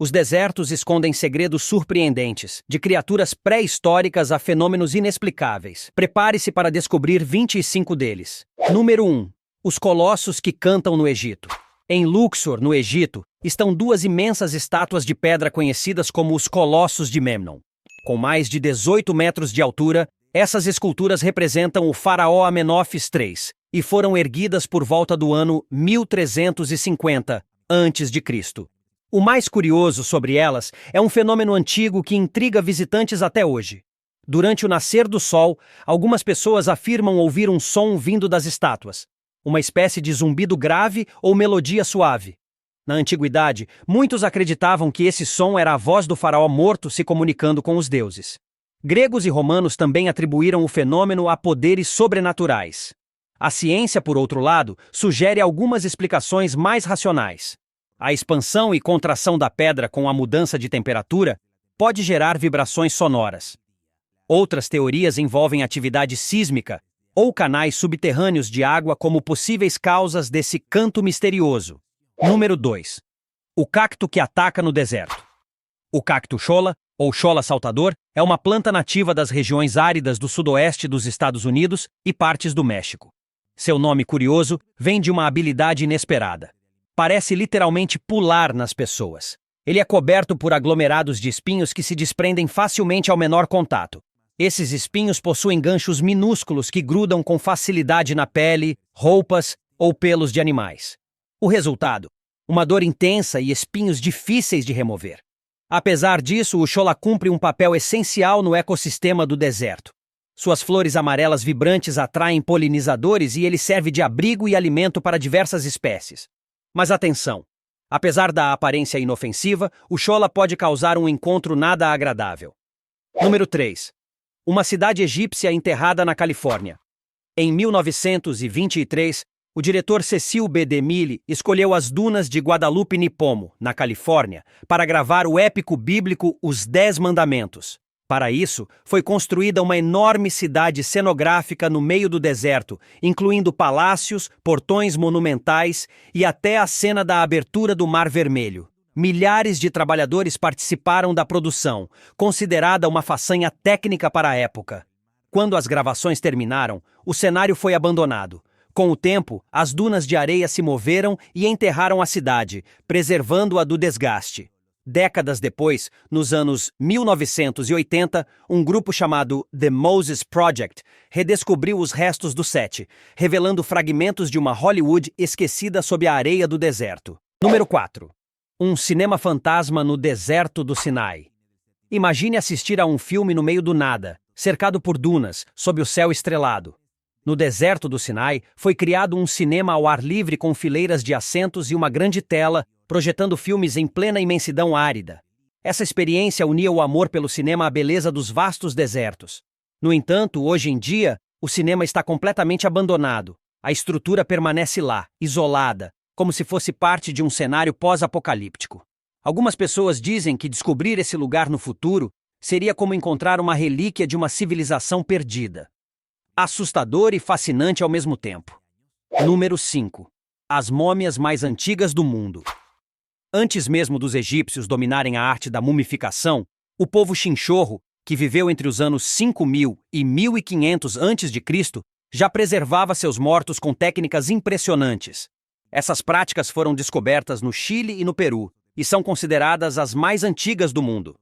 Os desertos escondem segredos surpreendentes, de criaturas pré-históricas a fenômenos inexplicáveis. Prepare-se para descobrir 25 deles. Número 1. Os colossos que cantam no Egito. Em Luxor, no Egito, estão duas imensas estátuas de pedra conhecidas como os Colossos de Memnon. Com mais de 18 metros de altura, essas esculturas representam o faraó Amenófis III e foram erguidas por volta do ano 1350 a.C. O mais curioso sobre elas é um fenômeno antigo que intriga visitantes até hoje. Durante o nascer do sol, algumas pessoas afirmam ouvir um som vindo das estátuas, uma espécie de zumbido grave ou melodia suave. Na antiguidade, muitos acreditavam que esse som era a voz do faraó morto se comunicando com os deuses. Gregos e romanos também atribuíram o fenômeno a poderes sobrenaturais. A ciência, por outro lado, sugere algumas explicações mais racionais. A expansão e contração da pedra com a mudança de temperatura pode gerar vibrações sonoras. Outras teorias envolvem atividade sísmica ou canais subterrâneos de água como possíveis causas desse canto misterioso. Número 2. O cacto que ataca no deserto. O cacto cholla, ou cholla saltador, é uma planta nativa das regiões áridas do sudoeste dos Estados Unidos e partes do México. Seu nome curioso vem de uma habilidade inesperada. Parece literalmente pular nas pessoas. Ele é coberto por aglomerados de espinhos que se desprendem facilmente ao menor contato. Esses espinhos possuem ganchos minúsculos que grudam com facilidade na pele, roupas ou pelos de animais. O resultado? Uma dor intensa e espinhos difíceis de remover. Apesar disso, o cholla cumpre um papel essencial no ecossistema do deserto. Suas flores amarelas vibrantes atraem polinizadores e ele serve de abrigo e alimento para diversas espécies. Mas atenção! Apesar da aparência inofensiva, o cholla pode causar um encontro nada agradável. Número 3. Uma cidade egípcia enterrada na Califórnia. Em 1923, o diretor Cecil B. DeMille escolheu as dunas de Guadalupe-Nipomo, na Califórnia, para gravar o épico bíblico Os 10 Mandamentos. Para isso, foi construída uma enorme cidade cenográfica no meio do deserto, incluindo palácios, portões monumentais e até a cena da abertura do Mar Vermelho. Milhares de trabalhadores participaram da produção, considerada uma façanha técnica para a época. Quando as gravações terminaram, o cenário foi abandonado. Com o tempo, as dunas de areia se moveram e enterraram a cidade, preservando-a do desgaste. Décadas depois, nos anos 1980, um grupo chamado The Moses Project redescobriu os restos do set, revelando fragmentos de uma Hollywood esquecida sob a areia do deserto. Número 4. Um cinema fantasma no deserto do Sinai. Imagine assistir a um filme no meio do nada, cercado por dunas, sob o céu estrelado. No deserto do Sinai, foi criado um cinema ao ar livre com fileiras de assentos e uma grande tela, projetando filmes em plena imensidão árida. Essa experiência unia o amor pelo cinema à beleza dos vastos desertos. No entanto, hoje em dia, o cinema está completamente abandonado. A estrutura permanece lá, isolada, como se fosse parte de um cenário pós-apocalíptico. Algumas pessoas dizem que descobrir esse lugar no futuro seria como encontrar uma relíquia de uma civilização perdida. Assustador e fascinante ao mesmo tempo. Número 5. As múmias mais antigas do mundo. Antes mesmo dos egípcios dominarem a arte da mumificação, o povo Chinchorro, que viveu entre os anos 5000 e 1500 a.C., já preservava seus mortos com técnicas impressionantes. Essas práticas foram descobertas no Chile e no Peru, e são consideradas as mais antigas do mundo.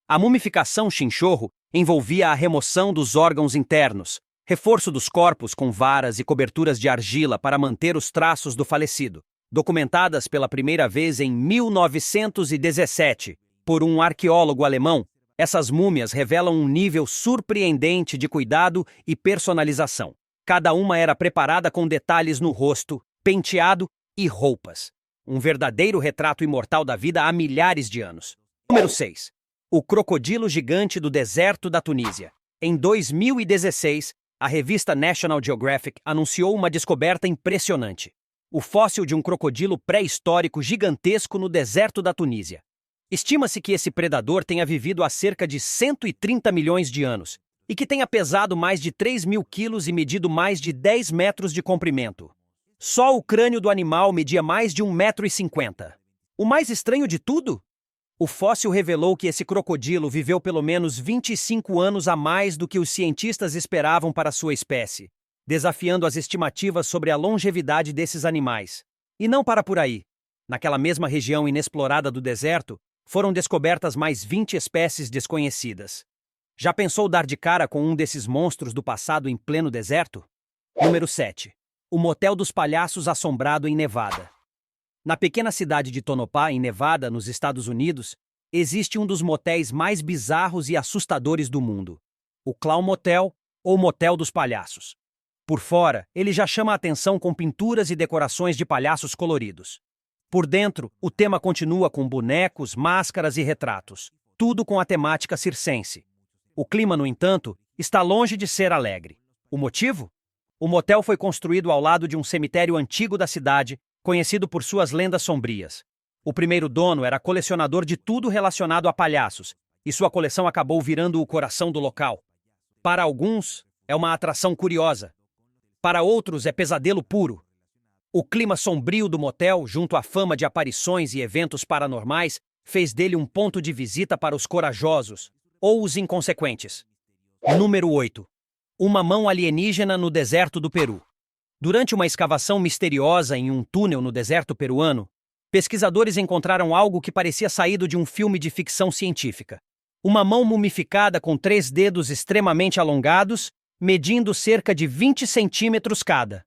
A mumificação Chinchorro envolvia a remoção dos órgãos internos, reforço dos corpos com varas e coberturas de argila para manter os traços do falecido, documentadas pela primeira vez em 1917 por um arqueólogo alemão. Essas múmias revelam um nível surpreendente de cuidado e personalização. Cada uma era preparada com detalhes no rosto, penteado e roupas. Um verdadeiro retrato imortal da vida há milhares de anos. Número 6. O crocodilo gigante do deserto da Tunísia. Em 2016, a revista National Geographic anunciou uma descoberta impressionante. O fóssil de um crocodilo pré-histórico gigantesco no deserto da Tunísia. Estima-se que esse predador tenha vivido há cerca de 130 milhões de anos e que tenha pesado mais de 3.000 quilos e medido mais de 10 metros de comprimento. Só o crânio do animal media mais de 1,50 m. O mais estranho de tudo? O fóssil revelou que esse crocodilo viveu pelo menos 25 anos a mais do que os cientistas esperavam para sua espécie, desafiando as estimativas sobre a longevidade desses animais. E não para por aí. Naquela mesma região inexplorada do deserto, foram descobertas mais 20 espécies desconhecidas. Já pensou dar de cara com um desses monstros do passado em pleno deserto? Número 7. O Motel dos Palhaços assombrado em Nevada. Na pequena cidade de Tonopah, em Nevada, nos Estados Unidos, existe um dos motéis mais bizarros e assustadores do mundo. O Clown Motel, ou Motel dos Palhaços. Por fora, ele já chama a atenção com pinturas e decorações de palhaços coloridos. Por dentro, o tema continua com bonecos, máscaras e retratos, tudo com a temática circense. O clima, no entanto, está longe de ser alegre. O motivo? O motel foi construído ao lado de um cemitério antigo da cidade, conhecido por suas lendas sombrias. O primeiro dono era colecionador de tudo relacionado a palhaços, e sua coleção acabou virando o coração do local. Para alguns, é uma atração curiosa. Para outros, é pesadelo puro. O clima sombrio do motel, junto à fama de aparições e eventos paranormais, fez dele um ponto de visita para os corajosos, ou os inconsequentes. Número 8. Uma mão alienígena no deserto do Peru. Durante uma escavação misteriosa em um túnel no deserto peruano, pesquisadores encontraram algo que parecia saído de um filme de ficção científica. Uma mão mumificada com 3 dedos extremamente alongados, medindo cerca de 20 centímetros cada.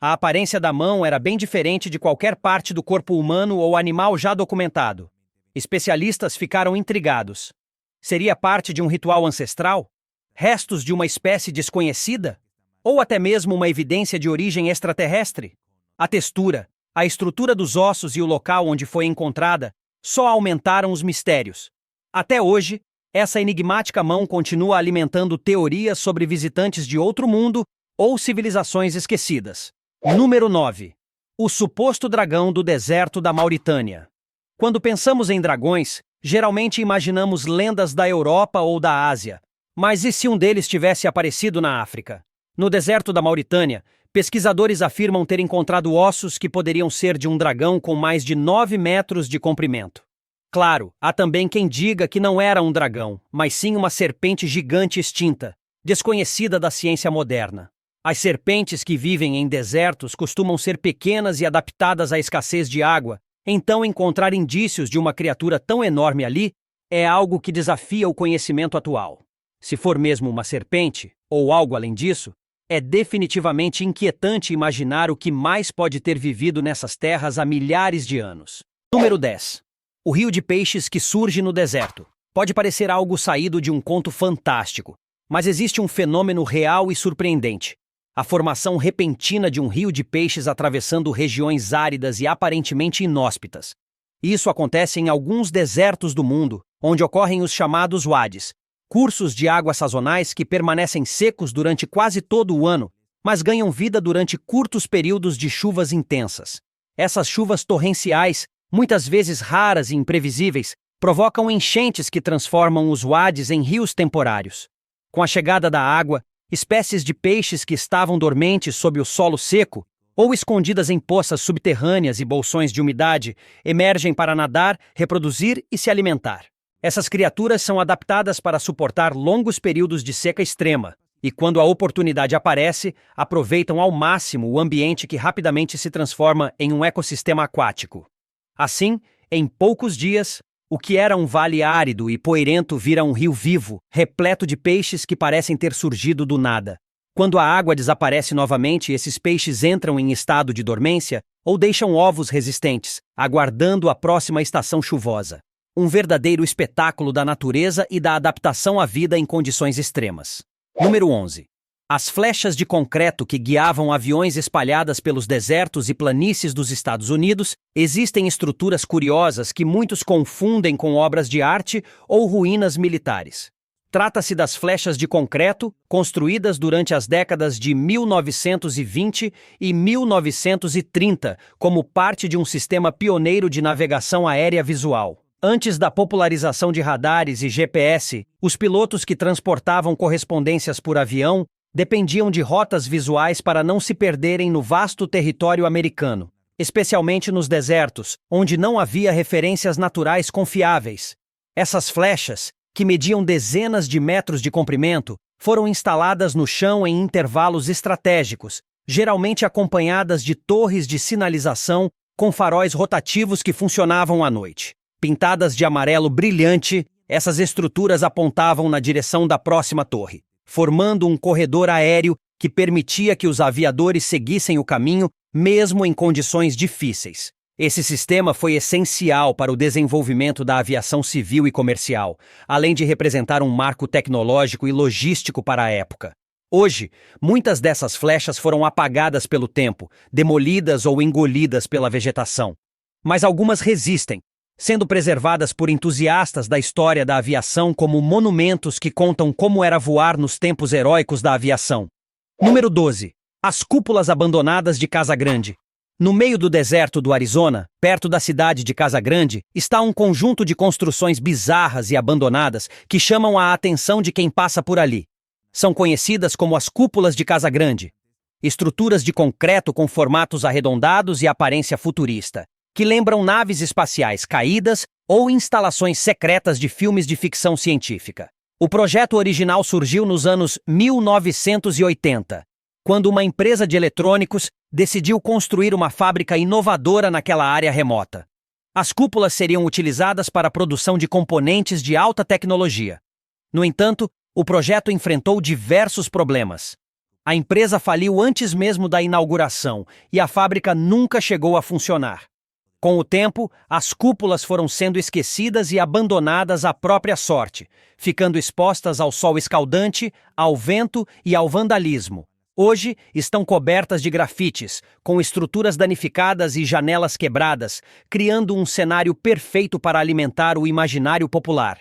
A aparência da mão era bem diferente de qualquer parte do corpo humano ou animal já documentado. Especialistas ficaram intrigados. Seria parte de um ritual ancestral? Restos de uma espécie desconhecida? Ou até mesmo uma evidência de origem extraterrestre? A textura, a estrutura dos ossos e o local onde foi encontrada só aumentaram os mistérios. Até hoje, essa enigmática mão continua alimentando teorias sobre visitantes de outro mundo ou civilizações esquecidas. Número 9. O suposto dragão do deserto da Mauritânia. Quando pensamos em dragões, geralmente imaginamos lendas da Europa ou da Ásia. Mas e se um deles tivesse aparecido na África? No deserto da Mauritânia, pesquisadores afirmam ter encontrado ossos que poderiam ser de um dragão com mais de 9 metros de comprimento. Claro, há também quem diga que não era um dragão, mas sim uma serpente gigante extinta, desconhecida da ciência moderna. As serpentes que vivem em desertos costumam ser pequenas e adaptadas à escassez de água, então encontrar indícios de uma criatura tão enorme ali é algo que desafia o conhecimento atual. Se for mesmo uma serpente, ou algo além disso, é definitivamente inquietante imaginar o que mais pode ter vivido nessas terras há milhares de anos. Número 10. O rio de peixes que surge no deserto. Pode parecer algo saído de um conto fantástico, mas existe um fenômeno real e surpreendente. A formação repentina de um rio de peixes atravessando regiões áridas e aparentemente inóspitas. Isso acontece em alguns desertos do mundo, onde ocorrem os chamados wadis, cursos de água sazonais que permanecem secos durante quase todo o ano, mas ganham vida durante curtos períodos de chuvas intensas. Essas chuvas torrenciais, muitas vezes raras e imprevisíveis, provocam enchentes que transformam os wadis em rios temporários. Com a chegada da água, espécies de peixes que estavam dormentes sob o solo seco ou escondidas em poças subterrâneas e bolsões de umidade emergem para nadar, reproduzir e se alimentar. Essas criaturas são adaptadas para suportar longos períodos de seca extrema e, quando a oportunidade aparece, aproveitam ao máximo o ambiente que rapidamente se transforma em um ecossistema aquático. Assim, em poucos dias, o que era um vale árido e poeirento vira um rio vivo, repleto de peixes que parecem ter surgido do nada. Quando a água desaparece novamente, esses peixes entram em estado de dormência ou deixam ovos resistentes, aguardando a próxima estação chuvosa. Um verdadeiro espetáculo da natureza e da adaptação à vida em condições extremas. Número 11. As flechas de concreto que guiavam aviões espalhadas pelos desertos e planícies dos Estados Unidos. Existem estruturas curiosas que muitos confundem com obras de arte ou ruínas militares. Trata-se das flechas de concreto, construídas durante as décadas de 1920 e 1930, como parte de um sistema pioneiro de navegação aérea visual. Antes da popularização de radares e GPS, os pilotos que transportavam correspondências por avião dependiam de rotas visuais para não se perderem no vasto território americano. especialmente nos desertos, onde não havia referências naturais confiáveis. Essas flechas, que mediam dezenas de metros de comprimento, foram instaladas no chão em intervalos estratégicos, geralmente acompanhadas de torres de sinalização com faróis rotativos que funcionavam à noite. Pintadas de amarelo brilhante, essas estruturas apontavam na direção da próxima torre, formando um corredor aéreo que permitia que os aviadores seguissem o caminho, mesmo em condições difíceis. Esse sistema foi essencial para o desenvolvimento da aviação civil e comercial, além de representar um marco tecnológico e logístico para a época. Hoje, muitas dessas flechas foram apagadas pelo tempo, demolidas ou engolidas pela vegetação. Mas algumas resistem, sendo preservadas por entusiastas da história da aviação como monumentos que contam como era voar nos tempos heróicos da aviação. Número 12. As cúpulas abandonadas de Casa Grande. No meio do deserto do Arizona, perto da cidade de Casa Grande, está um conjunto de construções bizarras e abandonadas que chamam a atenção de quem passa por ali. São conhecidas como as cúpulas de Casa Grande. Estruturas de concreto com formatos arredondados e aparência futurista, que lembram naves espaciais caídas ou instalações secretas de filmes de ficção científica. O projeto original surgiu nos anos 1980, quando uma empresa de eletrônicos decidiu construir uma fábrica inovadora naquela área remota. As cúpulas seriam utilizadas para a produção de componentes de alta tecnologia. No entanto, o projeto enfrentou diversos problemas. A empresa faliu antes mesmo da inauguração e a fábrica nunca chegou a funcionar. Com o tempo, as cúpulas foram sendo esquecidas e abandonadas à própria sorte, ficando expostas ao sol escaldante, ao vento e ao vandalismo. Hoje, estão cobertas de grafites, com estruturas danificadas e janelas quebradas, criando um cenário perfeito para alimentar o imaginário popular.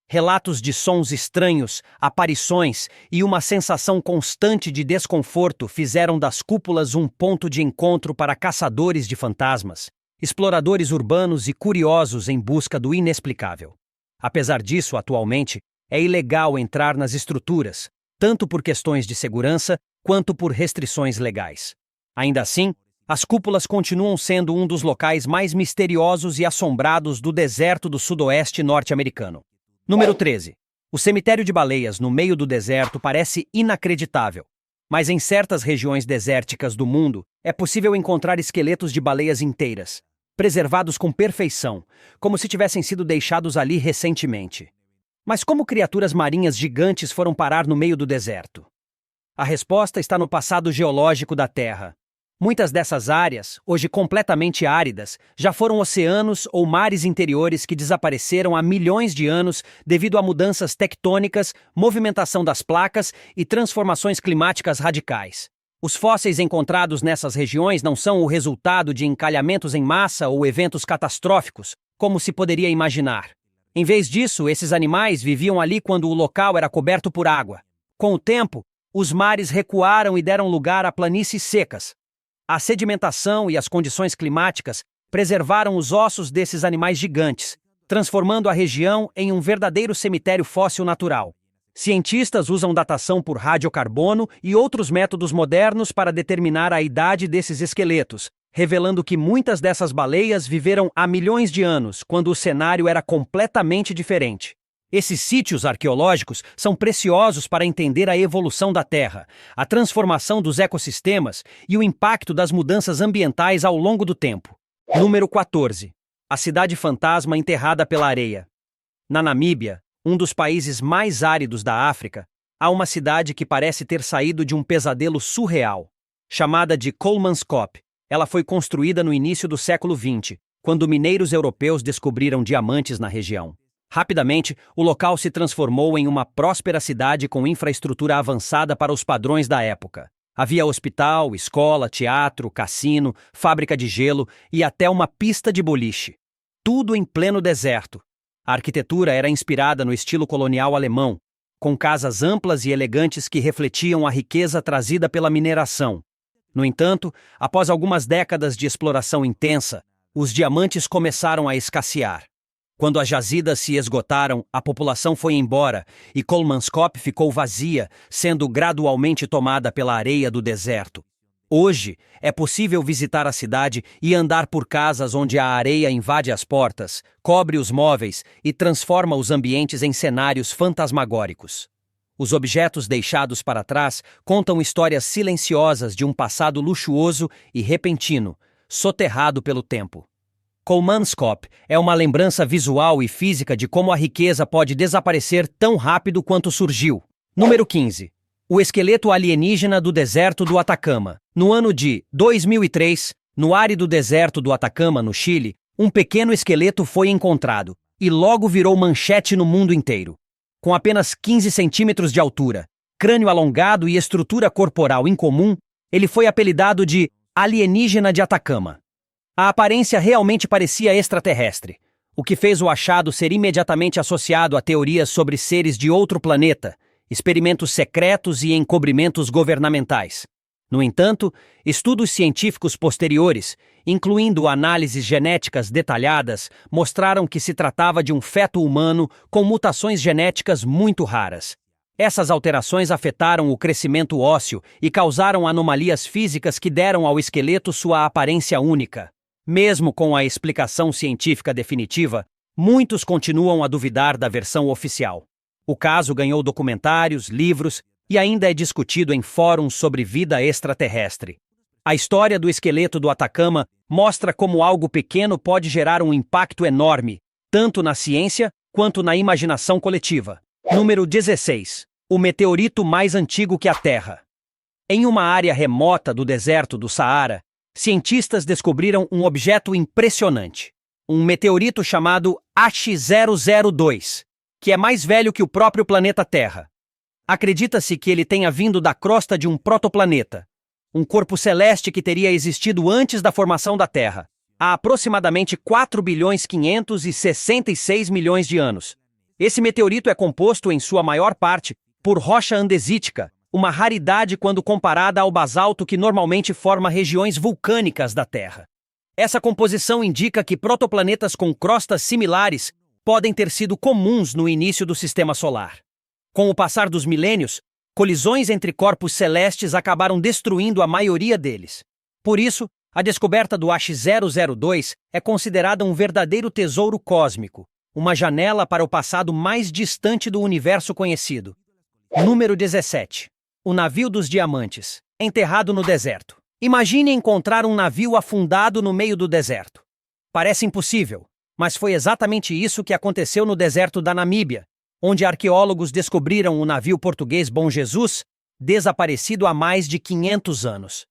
Relatos de sons estranhos, aparições e uma sensação constante de desconforto fizeram das cúpulas um ponto de encontro para caçadores de fantasmas, exploradores urbanos e curiosos em busca do inexplicável. Apesar disso, atualmente, é ilegal entrar nas estruturas, tanto por questões de segurança quanto por restrições legais. Ainda assim, as cúpulas continuam sendo um dos locais mais misteriosos e assombrados do deserto do sudoeste norte-americano. Número 13. O cemitério de baleias no meio do deserto parece inacreditável, mas em certas regiões desérticas do mundo é possível encontrar esqueletos de baleias inteiras, preservados com perfeição, como se tivessem sido deixados ali recentemente. Mas como criaturas marinhas gigantes foram parar no meio do deserto? A resposta está no passado geológico da Terra. Muitas dessas áreas, hoje completamente áridas, já foram oceanos ou mares interiores que desapareceram há milhões de anos devido a mudanças tectônicas, movimentação das placas e transformações climáticas radicais. Os fósseis encontrados nessas regiões não são o resultado de encalhamentos em massa ou eventos catastróficos, como se poderia imaginar. Em vez disso, esses animais viviam ali quando o local era coberto por água. Com o tempo, os mares recuaram e deram lugar a planícies secas. A sedimentação e as condições climáticas preservaram os ossos desses animais gigantes, transformando a região em um verdadeiro cemitério fóssil natural. Cientistas usam datação por radiocarbono e outros métodos modernos para determinar a idade desses esqueletos, revelando que muitas dessas baleias viveram há milhões de anos, quando o cenário era completamente diferente. Esses sítios arqueológicos são preciosos para entender a evolução da Terra, a transformação dos ecossistemas e o impacto das mudanças ambientais ao longo do tempo. Número 14. A cidade fantasma enterrada pela areia. Na Namíbia, um dos países mais áridos da África, há uma cidade que parece ter saído de um pesadelo surreal. Chamada de Kolmanskop, ela foi construída no início do século XX, quando mineiros europeus descobriram diamantes na região. Rapidamente, o local se transformou em uma próspera cidade com infraestrutura avançada para os padrões da época. Havia hospital, escola, teatro, cassino, fábrica de gelo e até uma pista de boliche. Tudo em pleno deserto. A arquitetura era inspirada no estilo colonial alemão, com casas amplas e elegantes que refletiam a riqueza trazida pela mineração. No entanto, após algumas décadas de exploração intensa, os diamantes começaram a escassear. Quando as jazidas se esgotaram, a população foi embora e Kolmanskop ficou vazia, sendo gradualmente tomada pela areia do deserto. Hoje, é possível visitar a cidade e andar por casas onde a areia invade as portas, cobre os móveis e transforma os ambientes em cenários fantasmagóricos. Os objetos deixados para trás contam histórias silenciosas de um passado luxuoso e repentino, soterrado pelo tempo. Kolmanskop é uma lembrança visual e física de como a riqueza pode desaparecer tão rápido quanto surgiu. Número 15. O esqueleto alienígena do deserto do Atacama. No ano de 2003, no árido deserto do Atacama, no Chile, um pequeno esqueleto foi encontrado e logo virou manchete no mundo inteiro. Com apenas 15 centímetros de altura, crânio alongado e estrutura corporal incomum, ele foi apelidado de alienígena de Atacama. A aparência realmente parecia extraterrestre, o que fez o achado ser imediatamente associado a teorias sobre seres de outro planeta, experimentos secretos e encobrimentos governamentais. No entanto, estudos científicos posteriores, incluindo análises genéticas detalhadas, mostraram que se tratava de um feto humano com mutações genéticas muito raras. Essas alterações afetaram o crescimento ósseo e causaram anomalias físicas que deram ao esqueleto sua aparência única. Mesmo com a explicação científica definitiva, muitos continuam a duvidar da versão oficial. O caso ganhou documentários, livros e ainda é discutido em fóruns sobre vida extraterrestre. A história do esqueleto do Atacama mostra como algo pequeno pode gerar um impacto enorme, tanto na ciência quanto na imaginação coletiva. Número 16. O meteorito mais antigo que a Terra. Em uma área remota do deserto do Saara, cientistas descobriram um objeto impressionante, um meteorito chamado H002, que é mais velho que o próprio planeta Terra. Acredita-se que ele tenha vindo da crosta de um protoplaneta, um corpo celeste que teria existido antes da formação da Terra, há aproximadamente 4.566 milhões de anos. Esse meteorito é composto, em sua maior parte, por rocha andesítica, uma raridade quando comparada ao basalto que normalmente forma regiões vulcânicas da Terra. Essa composição indica que protoplanetas com crostas similares podem ter sido comuns no início do Sistema Solar. Com o passar dos milênios, colisões entre corpos celestes acabaram destruindo a maioria deles. Por isso, a descoberta do H002 é considerada um verdadeiro tesouro cósmico, uma janela para o passado mais distante do universo conhecido. Número 17. O navio dos diamantes, enterrado no deserto. Imagine encontrar um navio afundado no meio do deserto. Parece impossível, mas foi exatamente isso que aconteceu no deserto da Namíbia, onde arqueólogos descobriram o navio português Bom Jesus, desaparecido há mais de 500 anos.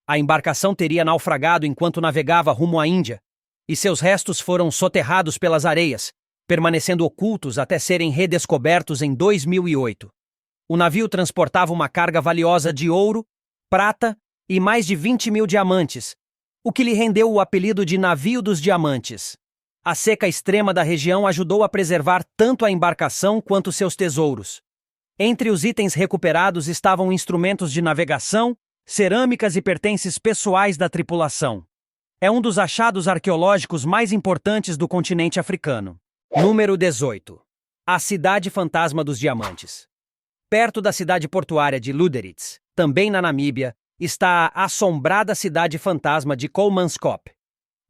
A embarcação teria naufragado enquanto navegava rumo à Índia, e seus restos foram soterrados pelas areias, permanecendo ocultos até serem redescobertos em 2008. O navio transportava uma carga valiosa de ouro, prata e mais de 20 mil diamantes, o que lhe rendeu o apelido de Navio dos Diamantes. A seca extrema da região ajudou a preservar tanto a embarcação quanto seus tesouros. Entre os itens recuperados estavam instrumentos de navegação, cerâmicas e pertences pessoais da tripulação. É um dos achados arqueológicos mais importantes do continente africano. Número 18. A Cidade Fantasma dos Diamantes. Perto da cidade portuária de Lüderitz, também na Namíbia, está a assombrada cidade fantasma de Kolmanskop.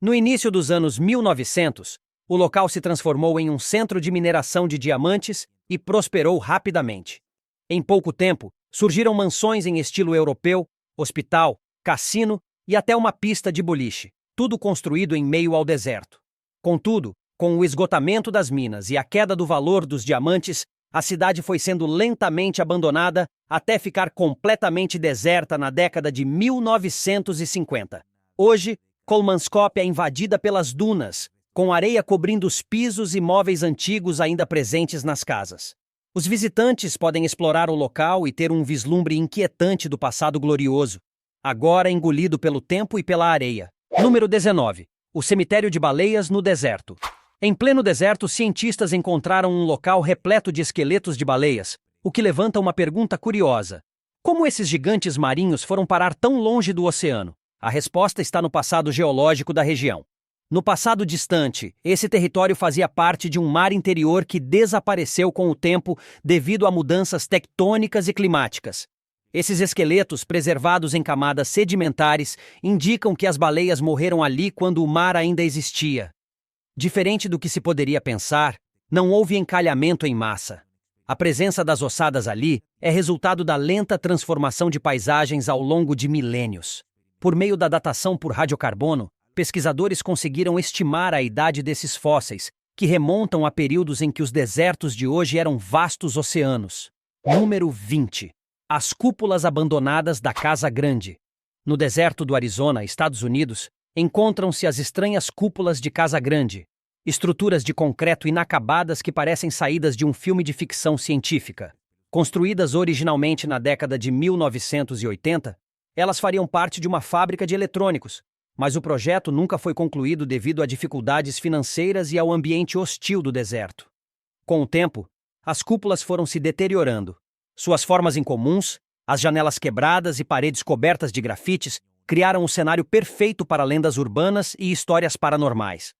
No início dos anos 1900, o local se transformou em um centro de mineração de diamantes e prosperou rapidamente. Em pouco tempo, surgiram mansões em estilo europeu, hospital, cassino e até uma pista de boliche, tudo construído em meio ao deserto. Contudo, com o esgotamento das minas e a queda do valor dos diamantes, a cidade foi sendo lentamente abandonada até ficar completamente deserta na década de 1950. Hoje, Kolmanskop é invadida pelas dunas, com areia cobrindo os pisos e móveis antigos ainda presentes nas casas. Os visitantes podem explorar o local e ter um vislumbre inquietante do passado glorioso, agora engolido pelo tempo e pela areia. Número 19. O cemitério de baleias no deserto. Em pleno deserto, cientistas encontraram um local repleto de esqueletos de baleias, o que levanta uma pergunta curiosa. Como esses gigantes marinhos foram parar tão longe do oceano? A resposta está no passado geológico da região. No passado distante, esse território fazia parte de um mar interior que desapareceu com o tempo devido a mudanças tectônicas e climáticas. Esses esqueletos, preservados em camadas sedimentares, indicam que as baleias morreram ali quando o mar ainda existia. Diferente do que se poderia pensar, não houve encalhamento em massa. A presença das ossadas ali é resultado da lenta transformação de paisagens ao longo de milênios. Por meio da datação por radiocarbono, pesquisadores conseguiram estimar a idade desses fósseis, que remontam a períodos em que os desertos de hoje eram vastos oceanos. Número 20. As cúpulas abandonadas da Casa Grande. No deserto do Arizona, Estados Unidos, encontram-se as estranhas cúpulas de Casa Grande, estruturas de concreto inacabadas que parecem saídas de um filme de ficção científica. Construídas originalmente na década de 1980, elas fariam parte de uma fábrica de eletrônicos, mas o projeto nunca foi concluído devido a dificuldades financeiras e ao ambiente hostil do deserto. Com o tempo, as cúpulas foram se deteriorando. Suas formas incomuns, as janelas quebradas e paredes cobertas de grafites criaram o cenário perfeito para lendas urbanas e histórias paranormais.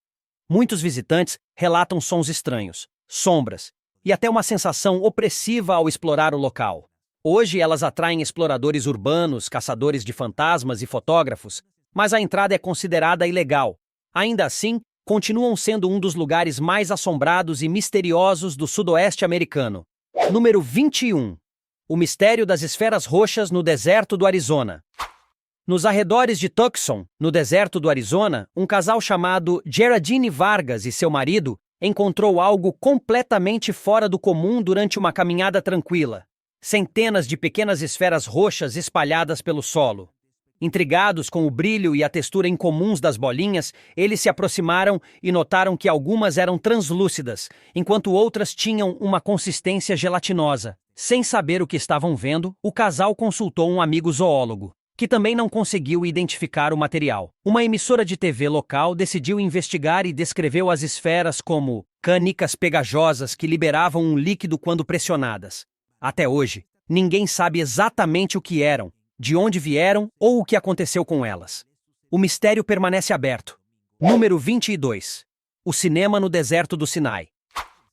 Muitos visitantes relatam sons estranhos, sombras e até uma sensação opressiva ao explorar o local. Hoje elas atraem exploradores urbanos, caçadores de fantasmas e fotógrafos, mas a entrada é considerada ilegal. Ainda assim, continuam sendo um dos lugares mais assombrados e misteriosos do sudoeste americano. Número 21. O mistério das esferas roxas no deserto do Arizona. Nos arredores de Tucson, no deserto do Arizona, um casal chamado Geraldine Vargas e seu marido encontrou algo completamente fora do comum durante uma caminhada tranquila. Centenas de pequenas esferas roxas espalhadas pelo solo. Intrigados com o brilho e a textura incomuns das bolinhas, eles se aproximaram e notaram que algumas eram translúcidas, enquanto outras tinham uma consistência gelatinosa. Sem saber o que estavam vendo, o casal consultou um amigo zoólogo, que também não conseguiu identificar o material. Uma emissora de TV local decidiu investigar e descreveu as esferas como canicas pegajosas que liberavam um líquido quando pressionadas. Até hoje, ninguém sabe exatamente o que eram, de onde vieram ou o que aconteceu com elas. O mistério permanece aberto. Número 22. O cinema no deserto do Sinai.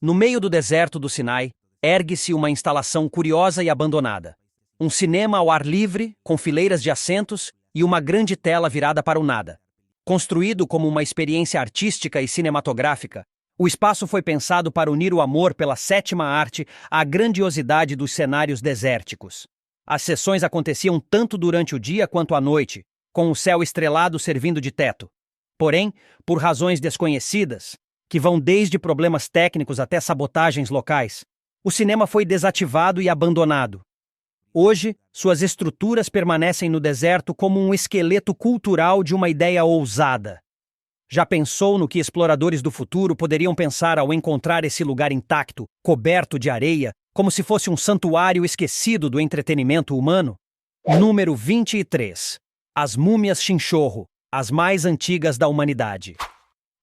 No meio do deserto do Sinai, ergue-se uma instalação curiosa e abandonada. Um cinema ao ar livre, com fileiras de assentos e uma grande tela virada para o nada. Construído como uma experiência artística e cinematográfica, o espaço foi pensado para unir o amor pela sétima arte à grandiosidade dos cenários desérticos. As sessões aconteciam tanto durante o dia quanto à noite, com o céu estrelado servindo de teto. Porém, por razões desconhecidas, que vão desde problemas técnicos até sabotagens locais, o cinema foi desativado e abandonado. Hoje, suas estruturas permanecem no deserto como um esqueleto cultural de uma ideia ousada. Já pensou no que exploradores do futuro poderiam pensar ao encontrar esse lugar intacto, coberto de areia, como se fosse um santuário esquecido do entretenimento humano? Número 23. As múmias Chinchorro, as mais antigas da humanidade.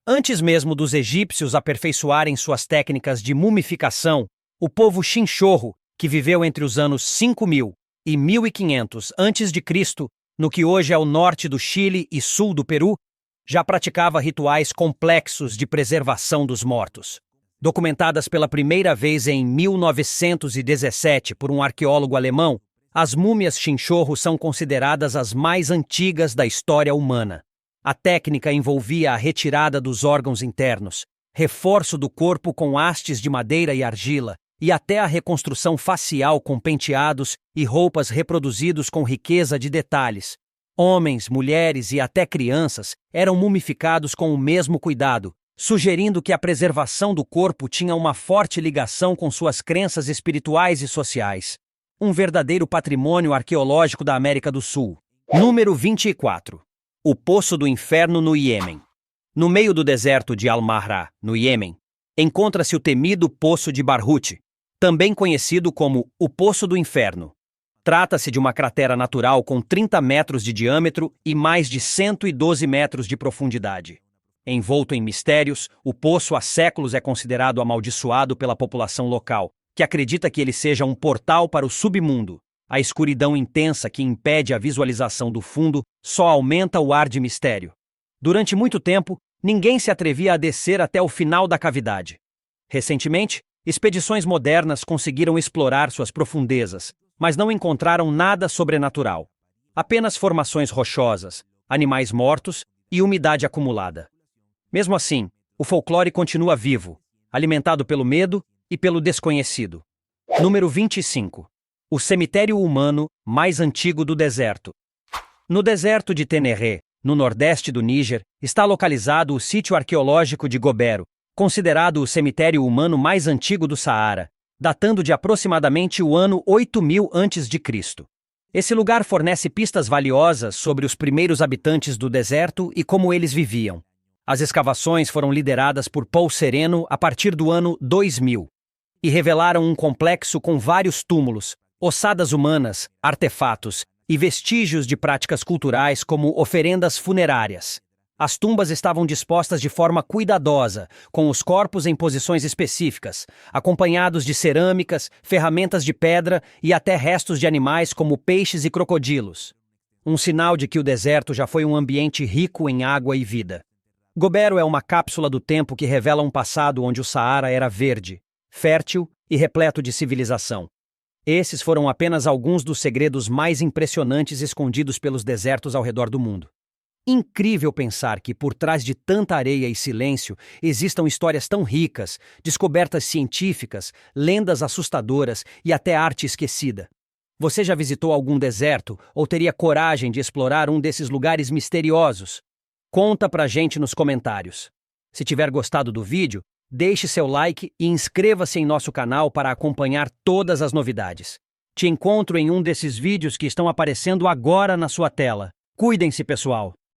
Antes mesmo dos egípcios aperfeiçoarem suas técnicas de mumificação, o povo Chinchorro, que viveu entre os anos 5000 e 1500 a.C., no que hoje é o norte do Chile e sul do Peru, já praticava rituais complexos de preservação dos mortos. Documentadas pela primeira vez em 1917 por um arqueólogo alemão, as múmias Chinchorro são consideradas as mais antigas da história humana. A técnica envolvia a retirada dos órgãos internos, reforço do corpo com hastes de madeira e argila, e até a reconstrução facial com penteados e roupas reproduzidos com riqueza de detalhes. Homens, mulheres e até crianças eram mumificados com o mesmo cuidado, sugerindo que a preservação do corpo tinha uma forte ligação com suas crenças espirituais e sociais. Um verdadeiro patrimônio arqueológico da América do Sul. Número 24. O Poço do Inferno no Iêmen. No meio do deserto de Al-Mahra, no Iêmen, encontra-se o temido Poço de Barhut, também conhecido como o Poço do Inferno. Trata-se de uma cratera natural com 30 metros de diâmetro e mais de 112 metros de profundidade. Envolto em mistérios, o poço há séculos é considerado amaldiçoado pela população local, que acredita que ele seja um portal para o submundo. A escuridão intensa que impede a visualização do fundo só aumenta o ar de mistério. Durante muito tempo, ninguém se atrevia a descer até o final da cavidade. Recentemente, expedições modernas conseguiram explorar suas profundezas, mas não encontraram nada sobrenatural. Apenas formações rochosas, animais mortos e umidade acumulada. Mesmo assim, o folclore continua vivo, alimentado pelo medo e pelo desconhecido. Número 25. O cemitério humano mais antigo do deserto. No deserto de Teneré, no nordeste do Níger, está localizado o sítio arqueológico de Gobero, considerado o cemitério humano mais antigo do Saara, datando de aproximadamente o ano 8000 a.C. Esse lugar fornece pistas valiosas sobre os primeiros habitantes do deserto e como eles viviam. As escavações foram lideradas por Paul Sereno a partir do ano 2000 e revelaram um complexo com vários túmulos, ossadas humanas, artefatos e vestígios de práticas culturais como oferendas funerárias. As tumbas estavam dispostas de forma cuidadosa, com os corpos em posições específicas, acompanhados de cerâmicas, ferramentas de pedra e até restos de animais como peixes e crocodilos. Um sinal de que o deserto já foi um ambiente rico em água e vida. Gobero é uma cápsula do tempo que revela um passado onde o Saara era verde, fértil e repleto de civilização. Esses foram apenas alguns dos segredos mais impressionantes escondidos pelos desertos ao redor do mundo. Incrível pensar que, por trás de tanta areia e silêncio, existam histórias tão ricas, descobertas científicas, lendas assustadoras e até arte esquecida. Você já visitou algum deserto ou teria coragem de explorar um desses lugares misteriosos? Conta pra gente nos comentários. Se tiver gostado do vídeo, deixe seu like e inscreva-se em nosso canal para acompanhar todas as novidades. Te encontro em um desses vídeos que estão aparecendo agora na sua tela. Cuidem-se, pessoal!